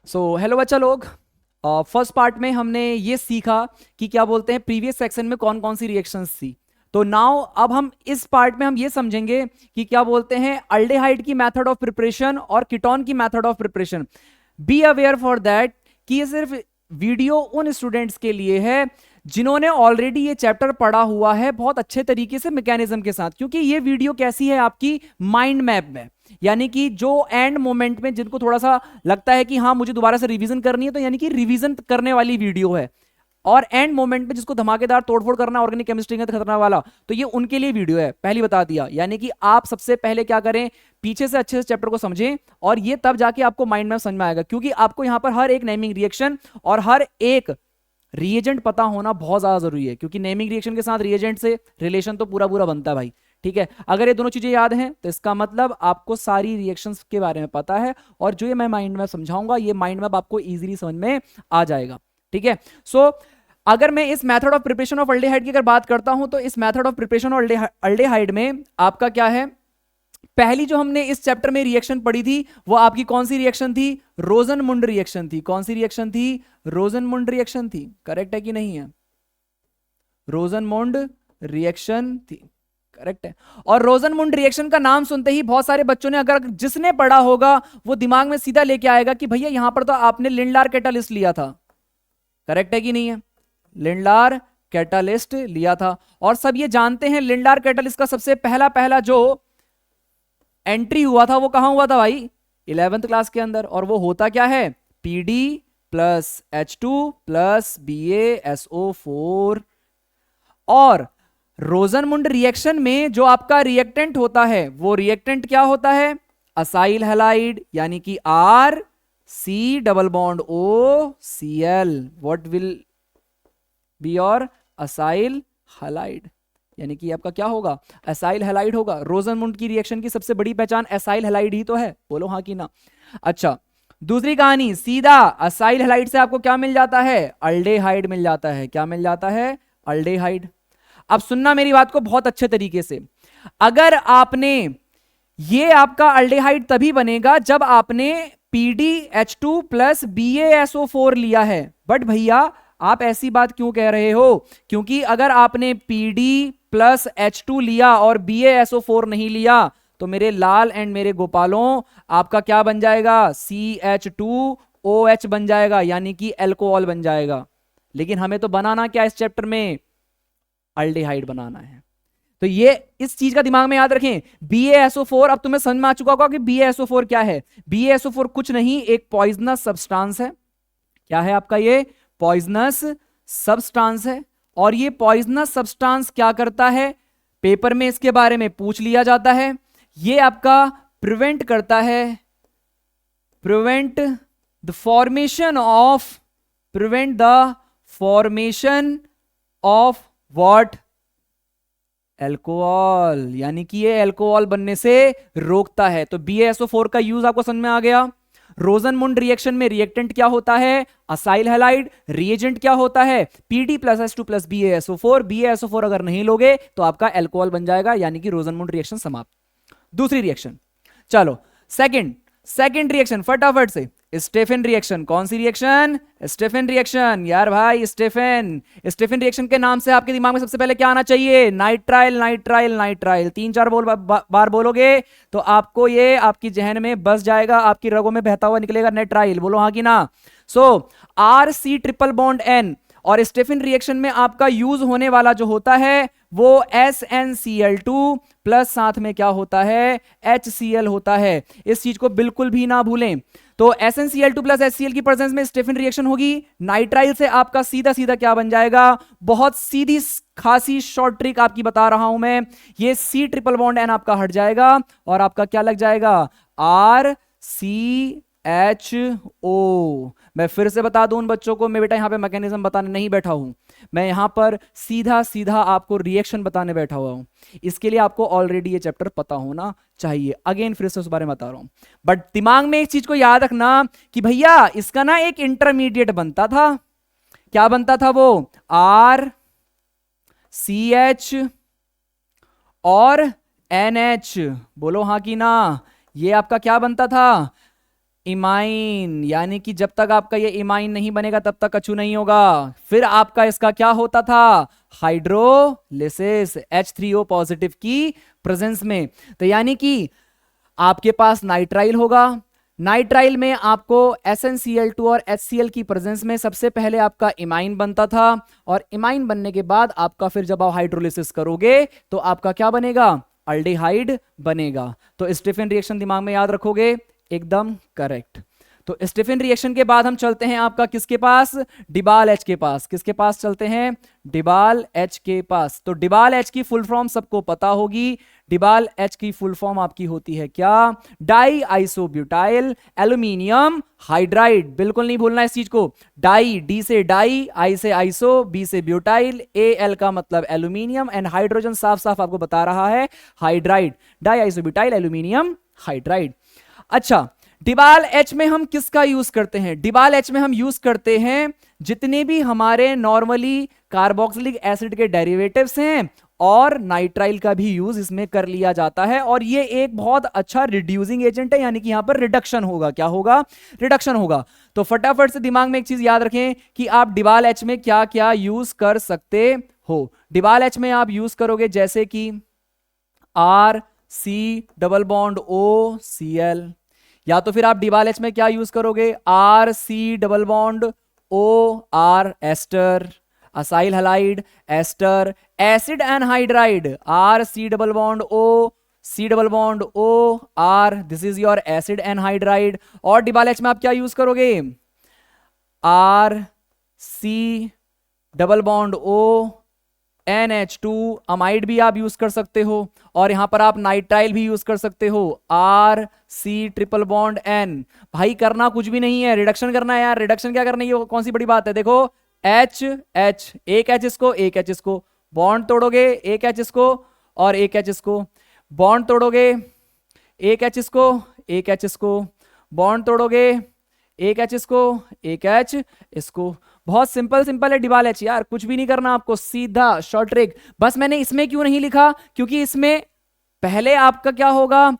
Hello बच्चा लोग। First part में हमने ये सीखा कि क्या बोलते हैं प्रीवियस सेक्शन में कौन कौन सी रिएक्शंस थी। तो नाउ अब हम इस पार्ट में हम ये समझेंगे कि क्या बोलते हैं अल्डेहाइड की मेथड ऑफ प्रिपरेशन और कीटोन की method of preparation. Be aware for that कि ये सिर्फ वीडियो उन स्टूडेंट्स के लिए है जिन्होंने ऑलरेडी ये चैप्टर पढ़ा हुआ है बहुत अच्छे तरीके से मैकेनिज्म के साथ, क्योंकि ये वीडियो कैसी है आपकी माइंड मैप में, यानी कि जो एंड मोमेंट में जिनको थोड़ा सा लगता है कि हाँ मुझे दोबारा से रिवीजन करनी है, तो यानी कि रिवीजन करने वाली वीडियो है। और एंड मोमेंट में जिसको धमाकेदार तोड़फोड़ करना ऑर्गेनिक केमिस्ट्री का खतरनाक वाला, तो ये उनके लिए वीडियो है, पहली बता दिया। यानी कि आप सबसे पहले क्या करें, पीछे से अच्छे से चैप्टर को समझें और ये तब जाके आपको माइंड में समझ में आएगा, क्योंकि आपको यहां पर हर एक नेमिंग रिएक्शन और हर एक रिएजेंट पता होना बहुत ज्यादा जरूरी है, क्योंकि नेमिंग रिएक्शन के साथ रिएजेंट से रिलेशन तो पूरा पूरा बनता है भाई। ठीक है, अगर ये दोनों चीजें याद हैं तो इसका मतलब आपको सारी रिएक्शंस के बारे में पता है, और जो ये मैं माइंड मैप समझाऊंगा ये माइंड मैप आपको इजीली समझ में आ जाएगा। ठीक है, सो अगर मैं इस method of preparation of aldehyde की अगर बात करता हूं, तो इस method of preparation of aldehyde में आपका क्या है, पहली जो हमने इस चैप्टर में रिएक्शन पढ़ी थी वो आपकी कौन सी रिएक्शन थी, रोजनमुंड रिएक्शन थी। कौन सी रिएक्शन थी, रोजनमुंड रिएक्शन थी। करेक्ट है कि नहीं है, रोजनमुंड रिएक्शन थी, करेक्ट है। और रोजनमुंड रिएक्शन का नाम सुनते ही बहुत सारे बच्चों ने, अगर जिसने पढ़ा होगा वो दिमाग में सीधा लेके आएगा कि भैया यहां पर तो आपने लिंडलार कैटालिस्ट लिया था। करेक्ट है कि नहीं है, लिंडलार कैटालिस्ट लिया था। और सब ये जानते हैं लिंडलार कैटालिस्ट का सबसे पहला पहला जो एंट्री हुआ था वो कहां हुआ था भाई, 11th क्लास के अंदर। और वो होता क्या है, PD plus H2 plus BaSO4। और रोजनमुंड रिएक्शन में जो आपका रिएक्टेंट होता है वो रिएक्टेंट क्या होता है, असाइल हैलाइड, यानी कि R C double bond O Cl। What will be your acyl halide, यानी कि आपका क्या होगा, एसाइल हैलाइड होगा। रोजनमुंड की रिएक्शन की सबसे बड़ी पहचान एसाइल हैलाइड ही तो है, बोलो हाँ कि ना। अच्छा, दूसरी कहानी, सीधा असाइल हैलाइड से आपको क्या मिल जाता है, अल्डेहाइड मिल जाता है। क्या मिल जाता है, अल्डेहाइड। अब सुनना मेरी बात को बहुत अच्छे तरीके से, अगर आपने ये आपका अल्डेहाइड तभी बनेगा जब आपने PdH2 प्लस BaSO4 लिया है। बट भैया आप ऐसी बात क्यों कह रहे हो, क्योंकि अगर आपने PD प्लस H2 लिया और BaSO4 नहीं लिया तो मेरे लाल एंड मेरे गोपालों आपका क्या बन जाएगा, CH2OH बन जाएगा, यानी कि एल्कोहल बन जाएगा। लेकिन हमें तो बनाना क्या इस चैप्टर में, अल्डेहाइड बनाना है। तो ये इस चीज का दिमाग में याद रखें। BaSO4, अब तुम्हें समझ में आ चुका होगा कि BaSO4 क्या है। BaSO4 कुछ नहीं, एक पॉइजनस सब्सटेंस है। क्या है आपका, ये पॉइजनस सब्सटेंस है। और ये पॉइजनस सब्सटेंस क्या करता है, पेपर में इसके बारे में पूछ लिया जाता है। ये आपका प्रिवेंट करता है, prevent the formation of, prevent the formation of what, alcohol, यानी कि ये एल्कोहल बनने से रोकता है। तो BaSO4 का यूज आपको समझ में आ गया। रोजनमुंड रिएक्शन में रिएक्टेंट क्या होता है, असाइल हैलाइड। रिएजेंट क्या होता है, PD plus H2 plus BaSO4। BaSO4 अगर नहीं लोगे तो आपका एल्कोहल बन जाएगा, यानी कि रोजनमुंड रिएक्शन समाप्त। दूसरी रिएक्शन, चलो सेकंड सेकंड रिएक्शन फटाफट से, स्टेफन रिएक्शन। कौन सी रिएक्शन, स्टेफन रिएक्शन। यार भाई स्टेफन, स्टेफन रिएक्शन के नाम से आपके दिमाग में सबसे पहले क्या आना चाहिए, नाइट्राइल नाइट्राइल नाइट्राइल। 3-4 बार बोलोगे तो आपको ये आपकी जहन में बस जाएगा, आपकी रगों में बहता हुआ निकलेगा नाइट्राइल, बोलो हाँ कि ना। सो RC ट्रिपल बॉन्ड N, और स्टेफन रिएक्शन में आपका यूज होने वाला जो होता है वो SnCl2 प्लस साथ में क्या होता है, HCl होता है। इस चीज को बिल्कुल भी ना भूलें। तो SnCl2 प्लस HCl की प्रेजेंस में स्टेफन रिएक्शन होगी। नाइट्राइल से आपका सीधा सीधा क्या बन जाएगा, बहुत सीधी खासी शॉर्ट ट्रिक आपकी बता रहा हूं मैं, ये C ट्रिपल बॉन्ड N आपका हट जाएगा और आपका क्या लग जाएगा, RCHO। मैं फिर से बता दूं उन बच्चों को, मैं बेटा यहां पे मैकेनिज्म बताने नहीं बैठा हूं, मैं यहां पर सीधा सीधा आपको रिएक्शन बताने बैठा हुआ हूं। इसके लिए आपको ऑलरेडी ये चैप्टर पता होना चाहिए। अगेन फिर से उस बारे में बता रहा हूं, बट दिमाग में एक चीज को याद रखना कि भैया इसका ना एक इंटरमीडिएट बनता था। क्या बनता था वो, RCH और NH, बोलो हाँ कि ना। ये आपका क्या बनता था, इमाइन, यानी कि जब तक आपका ये इमाइन नहीं बनेगा तब तक कछु नहीं होगा। फिर आपका इसका क्या होता था, हाइड्रोलिसिस H3O पॉजिटिव की प्रेजेंस में। तो यानी कि आपके पास नाइट्राइल होगा, नाइट्राइल में आपको SnCl2 और HCl की प्रेजेंस में सबसे पहले आपका इमाइन बनता था, और इमाइन बनने के बाद आपका फिर जब आप हाइड्रोलिसिस करोगे तो आपका क्या बनेगा, अल्डिहाइड बनेगा। तो स्टीफन रिएक्शन दिमाग में याद रखोगे, एकदम करेक्ट। तो स्टीफन रिएक्शन के बाद हम चलते हैं आपका किसके पास, डिबाल एच के पास। किसके पास चलते हैं, डिबाल एच के पास। तो डिबाल एच की फुल फॉर्म सबको पता होगी। डिबाल एच की फुल फॉर्म आपकी होती है क्या, डाई आइसोब्यूटाइल एल्यूमिनियम हाइड्राइड। बिल्कुल नहीं भूलना इस चीज को, डाई, डी से डाई, आई से आइसो, बी से ब्यूटाइल, एल का मतलब एल्यूमिनियम, एंड हाइड्रोजन साफ साफ आपको बता रहा है hydride, die isobutyl aluminium hydride. अच्छा, डिबाल एच में हम किसका यूज करते हैं, डिबाल एच में हम यूज करते हैं जितने भी हमारे नॉर्मली कार्बोक्सिलिक एसिड के डेरिवेटिव्स हैं, और नाइट्राइल का भी यूज इसमें कर लिया जाता है। और ये एक बहुत अच्छा रिड्यूसिंग एजेंट है, यानी कि यहां पर रिडक्शन होगा, क्या होगा, रिडक्शन होगा। तो फटाफट से दिमाग में एक चीज याद रखें कि आप डिबाल एच में क्या क्या यूज कर सकते हो। डिबाल एच में आप यूज करोगे जैसे कि R C double bond O C L, या तो फिर आप डिबाल एच में क्या यूज करोगे, R C double bond O R ester, acyl halide ester, acid anhydride, R C double bond O C double bond O R, this is your acid anhydride. और DIBAL H में आप क्या use करोगे, R C double bond O NH2, amide भी आप use कर सकते हो, और यहां पर आप नाइट्राइल भी यूज कर सकते हो, R C triple bond N। भाई करना कुछ भी नहीं है, रिडक्शन करना है यार। रिडक्शन क्या करना है, ये कौन सी बड़ी बात है, देखो H H, एक H इसको, एक H इसको, बॉन्ड तोड़ोगे, एक H इसको और एक H इसको, बॉन्ड तोड़ोगे, एक H इसको, एक H इसको, बॉन्ड तोड़ोगे, एक H इसको, एक H इसको। बहुत सिंपल सिंपल है डिबाल एच यार, कुछ भी नहीं करना आपको, सीधा शॉर्ट ट्रिक। बस मैंने इसमें क्यों नहीं लिखा, क्योंकि इसमें पहले आपका क्या होगा,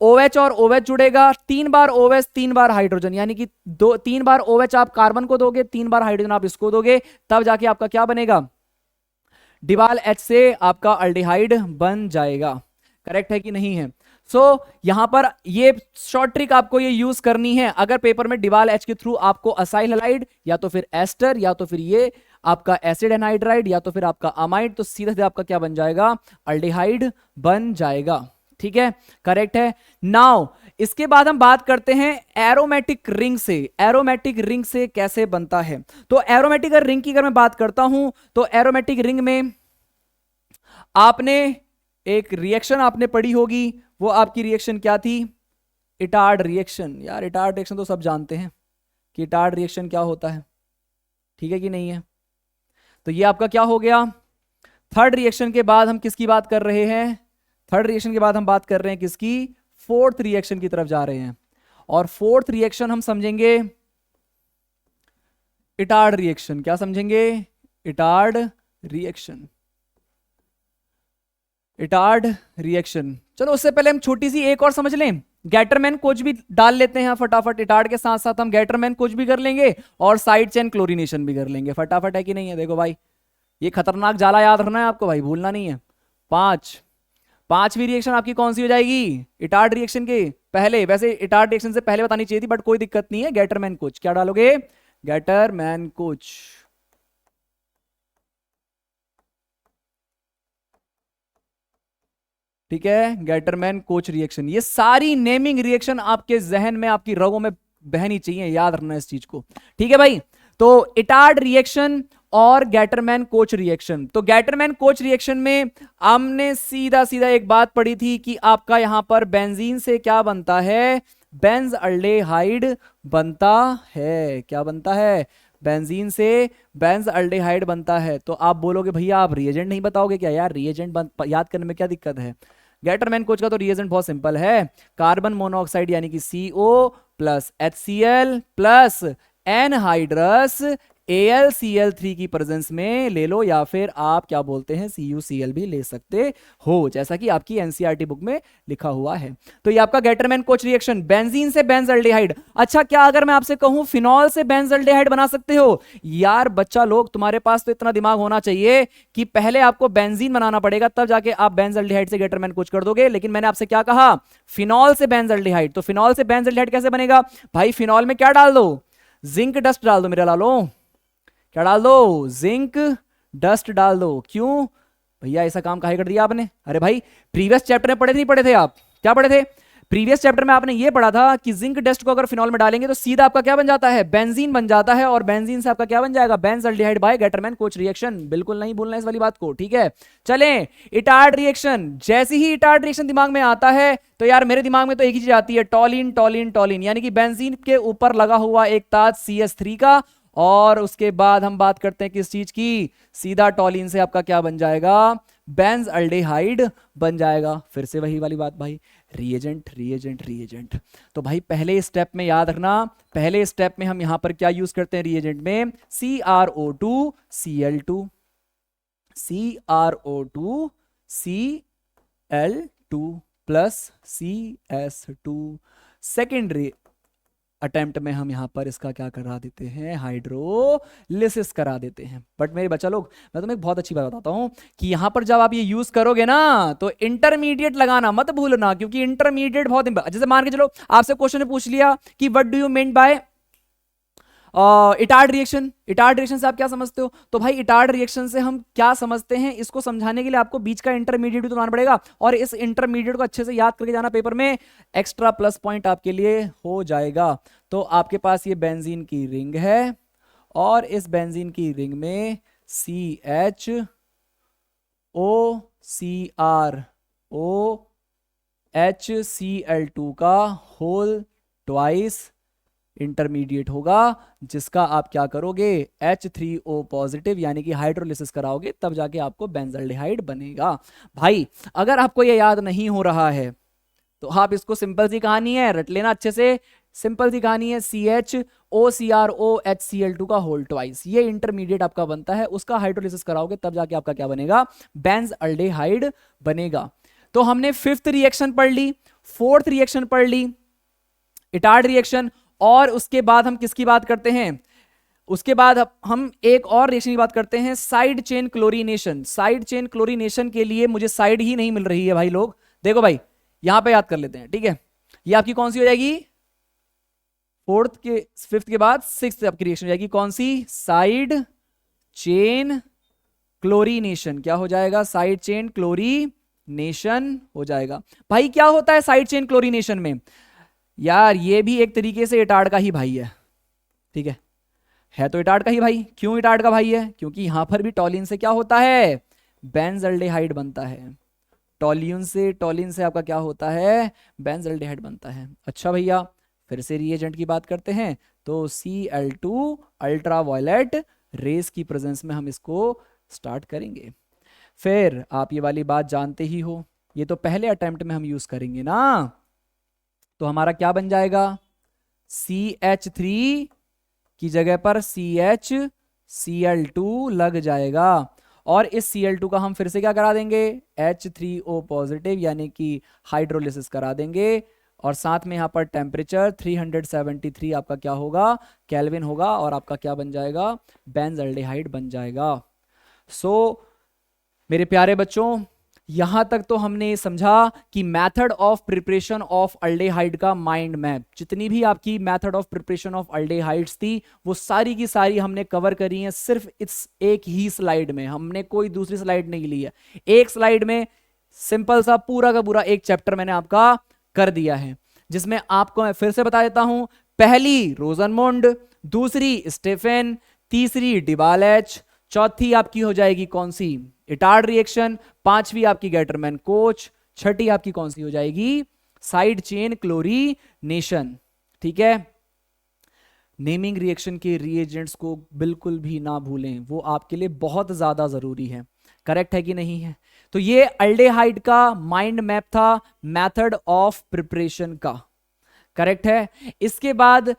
OH और OH जुड़ेगा, 3 बार OH 3 बार हाइड्रोजन, यानी कि 3 बार OH आप कार्बन को दोगे, 3 बार हाइड्रोजन आप इसको दोगे, तब जाके आपका क्या बनेगा, डिबाल एच से आपका अल्डिहाइड बन जाएगा। करेक्ट है कि नहीं है। यहां पर ये शॉर्ट ट्रिक आपको ये यूज करनी है अगर पेपर में डिबाल एच के थ्रू आपको असाइल हलाइड या तो फिर एस्टर या तो फिर ये आपका एसिड एनहाइड्राइड या तो फिर आपका अमाइड, तो सीधे सीधे आपका क्या बन जाएगा, अल्डिहाइड बन जाएगा। ठीक है, करेक्ट है। नाउ इसके बाद हम बात करते हैं एरोमेटिक रिंग से। एरोमेटिक रिंग से कैसे बनता है, तो एरोमेटिक रिंग की अगर मैं बात करता हूं तो एरोमेटिक रिंग में आपने एक रिएक्शन आपने पढ़ी होगी, वो आपकी रिएक्शन क्या थी, इटार्ड रिएक्शन। यार इटार्ड रिएक्शन तो सब जानते हैं कि इटार्ड रिएक्शन क्या होता है, ठीक है कि नहीं है। तो ये आपका क्या हो गया, थर्ड रिएक्शन के बाद हम किसकी बात कर रहे हैं, थर्ड रिएक्शन के बाद हम बात कर रहे हैं किसकी, फोर्थ रिएक्शन की तरफ जा रहे हैं। और फोर्थ रिएक्शन हम समझेंगे इटार्ड रिएक्शन। क्या समझेंगे, इटार्ड रिएक्शन, इटार्ड रिएक्शन। चलो उससे पहले हम छोटी सी एक और समझ लें, गैटरमैन कोच भी डाल लेते हैं फटाफट। इटार्ड के साथ साथ हम गैटरमैन कोच भी कर लेंगे और साइड चेन क्लोरीनेशन भी कर लेंगे फटाफट, है कि नहीं है। देखो भाई ये खतरनाक जाला याद रखना है आपको भाई, भूलना नहीं है। पांचवी रिएक्शन आपकी कौन सी हो जाएगी, इटार्ड रिएक्शन के पहले। वैसे इटार्ड रिएक्शन से पहले बतानी चाहिए थी बट कोई दिक्कत नहीं है, गैटरमैन कोच। क्या डालोगे, गैटरमैन कोच। ठीक है, गैटरमैन कोच रिएक्शन। ये सारी नेमिंग रिएक्शन आपके जहन में, आपकी रगों में बहनी चाहिए, याद रखना इस चीज को। ठीक है भाई, तो इटार्ड रिएक्शन और गैटरमैन कोच रिएक्शन। तो गैटरमैन कोच रिएक्शन में हमने सीधा सीधा एक बात पढ़ी थी कि आपका यहां पर बेंजीन से क्या बनता है, बेंज अल्डेहाइड बनता है। क्या बनता है, बेंजीन से बेंज अल्डेहाइड बनता है। तो आप बोलोगे भैया आप रिएजेंट नहीं बताओगे क्या, यार रिएजेंट याद करने में क्या दिक्कत है। गैटरमैन कोच का तो रिएजेंट बहुत सिंपल है, कार्बन मोनोऑक्साइड यानी कि CO plus HCl plus anhydrous AlCl3 की प्रेजेंस में ले लो, या फिर आप क्या बोलते हैं CuCl भी ले सकते हो, जैसा कि आपकी एनसीईआरटी बुक में लिखा हुआ है। तो ये आपका गेटरमैन कोच रिएक्शन, बेंजीन से बेंजल्डिहाइड। अच्छा, क्या अगर मैं आपसे कहूं फिनॉल से बेंजल्डिहाइड बना सकते हो? यार बच्चा लोग, तुम्हारे पास तो इतना दिमाग होना चाहिए कि पहले आपको बेंजीन बनाना पड़ेगा, तब जाके आप बेंजल्डिहाइड से गेटरमैन कोच कर दोगे। लेकिन मैंने आपसे क्या कहा, फिनॉल से बेंजल्डिहाइड। तो फिनॉल से बेंजल्डिहाइड कैसे बनेगा भाई? फिनॉल में क्या डाल दो? जिंक डस्ट डाल दो मेरे लालो। क्या डाल दो? जिंक डस्ट डाल दो। क्यों भैया ऐसा काम काहे कर दिया आपने? अरे भाई प्रीवियस चैप्टर में पढ़े नहीं पढ़े थे आप? क्या पढ़े थे प्रीवियस चैप्टर में? आपने ये पढ़ा था कि जिंक डस्ट को अगर फिनॉल में डालेंगे तो सीधा आपका क्या बन जाता है? बेंजीन बन जाता है, और बेंजीन से आपका क्या बन जाएगा? Benzaldehyde by Gattermann Koch reaction. बिल्कुल नहीं भूलना इस वाली बात को, ठीक है? चलें, इटार्ड रिएक्शन। जैसे ही इटार्ड रिएक्शन दिमाग में आता है तो यार मेरे दिमाग में तो एक ही चीज आती है, टॉलिन टॉलिन टॉलिन, यानी कि बेंजीन के ऊपर लगा हुआ एक ताज CH3 का, और उसके बाद हम बात करते हैं किस चीज की? सीधा टॉलिन से आपका क्या बन जाएगा? बेंजल्डिहाइड बन जाएगा। फिर से वही वाली बात भाई, रिएजेंट रिएजेंट रिएजेंट। तो भाई पहले स्टेप में याद रखना, पहले स्टेप में हम यहां पर क्या यूज करते हैं रिएजेंट में? CrO2 Cl2, CrO2 Cl2 plus CS2। Secondary attempt में हम यहां पर इसका क्या करा देते हैं? हाइड्रोलिसिस करा देते हैं। बट मेरे बच्चा लोग, मैं तुम्हें एक बहुत अच्छी बात बताता हूं कि यहां पर जब आप ये यूज करोगे ना तो इंटरमीडिएट लगाना मत भूलना, क्योंकि इंटरमीडिएट बहुत जैसे मान के चलो आपसे क्वेश्चन ने पूछ लिया कि what do you mean by Etard reaction. Etard reaction से आप क्या समझते हो? तो भाई इटार्ड रिएक्शन से हम क्या समझते हैं, इसको समझाने के लिए आपको बीच का इंटरमीडिएट भी तो बनाना पड़ेगा, और इस इंटरमीडिएट को अच्छे से याद करके जाना पेपर में, एक्स्ट्रा प्लस पॉइंट आपके लिए हो जाएगा। तो आपके पास ये बेंजीन की रिंग है, और इस बेंजीन की रिंग में CHOCrOHCl2 का होल ट्वाइस इंटरमीडिएट होगा, जिसका आप क्या करोगे? H3O पॉजिटिव यानी कि हाइड्रोलिसिस कराओगे, तब जाके आपको बेंजल्डिहाइड बनेगा। भाई अगर आपको ये याद नहीं हो रहा है तो आप इसको, सिंपल सी कहानी है, रट लेना अच्छे से। सिंपल सी कहानी है, CHOCrOHCl2 का होल ट्वाइस, ये इंटरमीडिएट आपका बनता है, उसका हाइड्रोलिसिस कराओगे तब जाके आपका क्या बनेगा? बेंजल्डिहाइड बनेगा। तो हमने फिफ्थ रिएक्शन पढ़ ली, फोर्थ रिएक्शन पढ़ ली, इटार्ड रिएक्शन, और उसके बाद हम किसकी बात करते हैं? उसके बाद हम एक और रिएक्शन की बात करते हैं, side chain chlorination. Side chain chlorination के लिए मुझे साइड ही नहीं मिल रही है भाई लोग, देखो भाई यहां पे याद कर लेते हैं, ठीक है? ये आपकी कौन सी हो जाएगी? फोर्थ के फिफ्थ के बाद सिक्स्थ आपकी रिएक्शन हो जाएगी, कौन सी? Side chain chlorination. क्या हो जाएगा? साइड चेन क्लोरीनेशन हो जाएगा। भाई क्या होता है साइड चेन क्लोरीनेशन में? यार ये भी एक तरीके से इटार्ड का ही भाई है, ठीक है तो इटार्ड का ही भाई। क्यों इटार्ड का भाई है? क्योंकि यहां पर भी टॉलिन से क्या होता है? बेंजल्डिहाइड बनता है। टॉलिन से आपका क्या होता है? बेंजल्डिहाइड बनता है। अच्छा भैया फिर से रिएजेंट की बात करते हैं, तो Cl2 अल्ट्रावायलेट रेस की प्रेजेंस में हम इसको स्टार्ट करेंगे। फिर आप ये वाली बात जानते ही हो, ये तो पहले अटेम्प्ट में हम यूज करेंगे ना, तो हमारा क्या बन जाएगा? CH3 की जगह पर CHCl2 लग जाएगा, और इस Cl2 का हम फिर से क्या करा देंगे? H3O पॉजिटिव यानी कि हाइड्रोलिसिस करा देंगे, और साथ में यहां पर टेम्परेचर 373 आपका क्या होगा? केल्विन होगा, और आपका क्या बन जाएगा? बेंजल्डिहाइड बन जाएगा। मेरे प्यारे बच्चों, यहां तक तो हमने समझा कि method of preparation of aldehyde का माइंड मैप, जितनी भी आपकी मेथड ऑफ प्रिपरेशन ऑफ अल्डेहाइड्स थी वो सारी की सारी हमने कवर करी हैं सिर्फ इस एक ही स्लाइड में। हमने कोई दूसरी स्लाइड नहीं ली है, एक स्लाइड में सिंपल सा पूरा का पूरा एक चैप्टर मैंने आपका कर दिया है, जिसमें आपको मैं फिर से बता देता हूं, पहली रोजनमुंड, दूसरी स्टेफेन, तीसरी डिबालेच, चौथी आपकी हो जाएगी कौन सी? इटार्ड रिएक्शन, पांचवी आपकी गेटरमैन कोच, छठी आपकी कौन सी हो जाएगी? Side chain chlorination. ठीक है, नेमिंग रिएक्शन के रिएजेंट्स को बिल्कुल भी ना भूलें, वो आपके लिए बहुत ज्यादा जरूरी है। करेक्ट है कि नहीं है? तो ये अल्डेहाइड का माइंड मैप था मेथड ऑफ प्रिपरेशन का, करेक्ट है। इसके बाद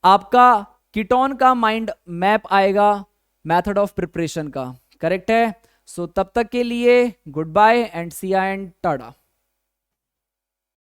आपका कीटोन का माइंड मैप आएगा मेथड ऑफ प्रिपरेशन का। करेक्ट है। सो तब तक के लिए गुड बाय एंड सी या एंड टाटा।